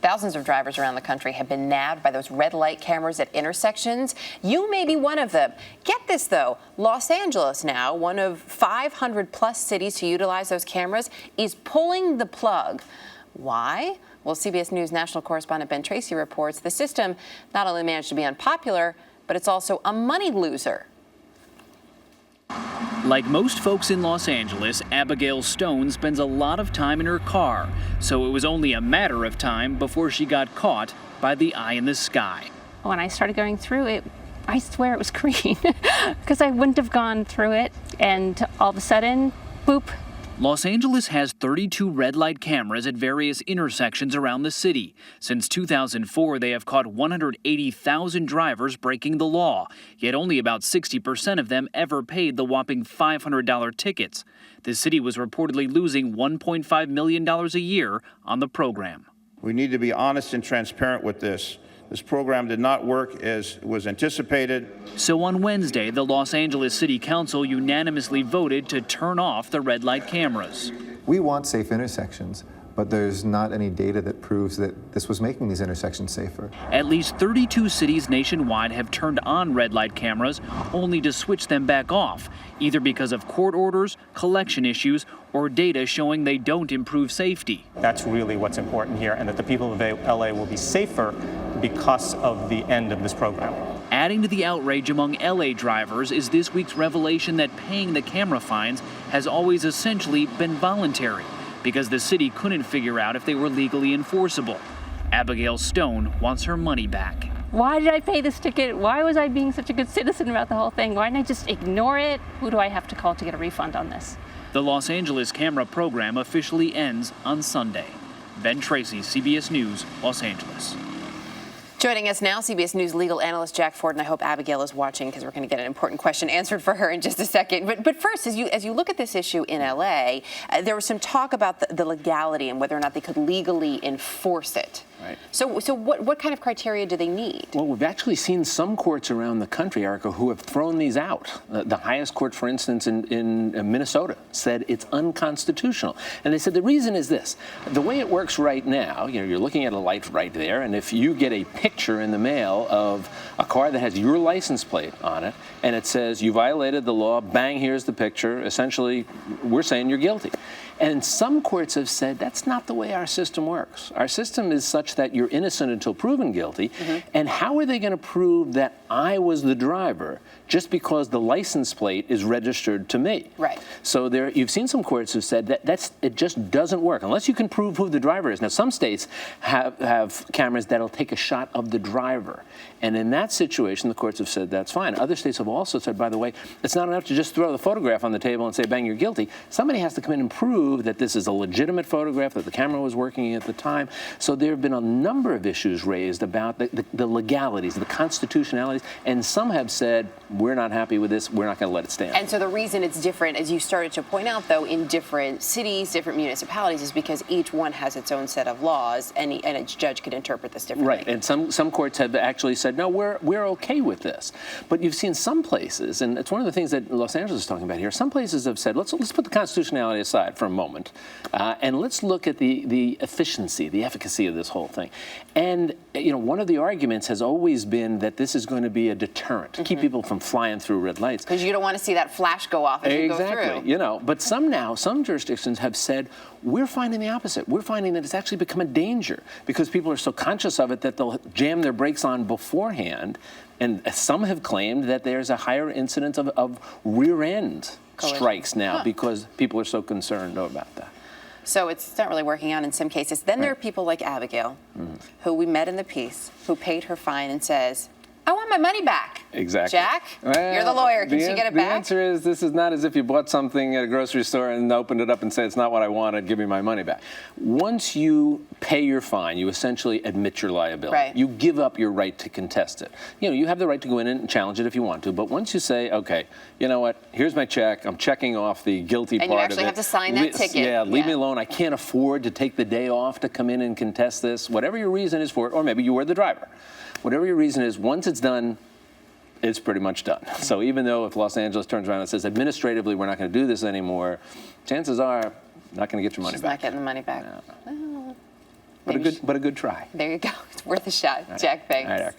Thousands of drivers around the country have been nabbed by those red light cameras at intersections. You may be one of them. Get this, though. Los Angeles now, one of 500-plus cities to utilize those cameras, is pulling the plug. Why? Well, CBS News national correspondent Ben Tracy reports the system not only managed to be unpopular, but it's also a money loser. Like most folks in Los Angeles, Abigail Stone spends a lot of time in her car, so it was only a matter of time before she got caught by the eye in the sky. When I started going through it, I swear it was green, because I wouldn't have gone through it, and all of a sudden, boop. Los Angeles has 32 red light cameras at various intersections around the city. Since 2004, they have caught 180,000 drivers breaking the law, yet only about 60% of them ever paid the whopping $500 tickets. The city was reportedly losing $1.5 million a year on the program. We need to be honest and transparent with this. This program did not work as was anticipated. So on Wednesday, the Los Angeles City Council unanimously voted to turn off the red light cameras. We want safe intersections, but there's not any data that proves that this was making these intersections safer. At least 32 cities nationwide have turned on red light cameras, only to switch them back off, either because of court orders, collection issues, or data showing they don't improve safety. That's really what's important here, and that the people of LA will be safer because of the end of this program. Adding to the outrage among LA drivers is this week's revelation that paying the camera fines has always essentially been voluntary, because the city couldn't figure out if they were legally enforceable. Abigail Stone wants her money back. Why did I pay this ticket? Why was I being such a good citizen about the whole thing? Why didn't I just ignore it? Who do I have to call to get a refund on this? The Los Angeles camera program officially ends on Sunday. Ben Tracy, CBS News, Los Angeles. Joining us now, CBS News legal analyst Jack Ford, and I hope Abigail is watching because we're going to get an important question answered for her in just a second. But first, as you look at this issue in LA, there was some talk about the legality and whether or not they could legally enforce it. Right. So what kind of criteria do they need? Well, we've actually seen some courts around the country, Erica, who have thrown these out. The highest court, for instance, in Minnesota said it's unconstitutional. And they said the reason is this. The way it works right now, you're looking at a light right there, and if you get a picture in the mail of a car that has your license plate on it, and it says you violated the law, bang, here's the picture, essentially, we're saying you're guilty. And some courts have said that's not the way our system works. Our system is such that you're innocent until proven guilty. Mm-hmm. And how are they going to prove that I was the driver just because the license plate is registered to me? Right. So you've seen some courts who said that it just doesn't work unless you can prove who the driver is. Now, some states have cameras that'll take a shot of the driver. And in that situation, the courts have said that's fine. Other states have also said, by the way, it's not enough to just throw the photograph on the table and say, bang, you're guilty. Somebody has to come in and prove that this is a legitimate photograph, that the camera was working at the time. So there have been a number of issues raised about the legalities, the constitutionalities, and some have said, we're not happy with this, we're not going to let it stand. And so the reason it's different, as you started to point out, though, in different cities, different municipalities, is because each one has its own set of laws, and each judge could interpret this differently. Right, and some courts have actually said, no, we're okay with this. But you've seen some places, and it's one of the things that Los Angeles is talking about here, some places have said, let's put the constitutionality aside for a moment, and let's look at the efficiency, the efficacy of this whole thing. And one of the arguments has always been that this is going to be a deterrent to keep people from flying through red lights. Because you don't want to see that flash go off as you go through. Exactly. But some jurisdictions have said, we're finding the opposite. We're finding that it's actually become a danger because people are so conscious of it that they'll jam their brakes on beforehand. And some have claimed that there's a higher incidence of rear-end strikes now because people are so concerned about that. So it's not really working out in some cases. Then there are people like Abigail, who we met in the piece, who paid her fine and says, I want my money back. Exactly. Jack, you're the lawyer. Can she get it back? The answer is this is not as if you bought something at a grocery store and opened it up and said, it's not what I wanted, give me my money back. Once you pay your fine, you essentially admit your liability. Right. You give up your right to contest it. You have the right to go in and challenge it if you want to, but once you say, okay, you know what, here's my check, I'm checking off the guilty part of it. And you actually have to sign that ticket. Yeah, leave me alone. I can't afford to take the day off to come in and contest this, whatever your reason is for it, or maybe you were the driver. Whatever your reason is, once it's done, it's pretty much done. So even though if Los Angeles turns around and says administratively we're not going to do this anymore, chances are not going to get your money back. Not getting the money back. No. but a good try. There you go. It's worth a shot. Jack, thanks. All right, Eric.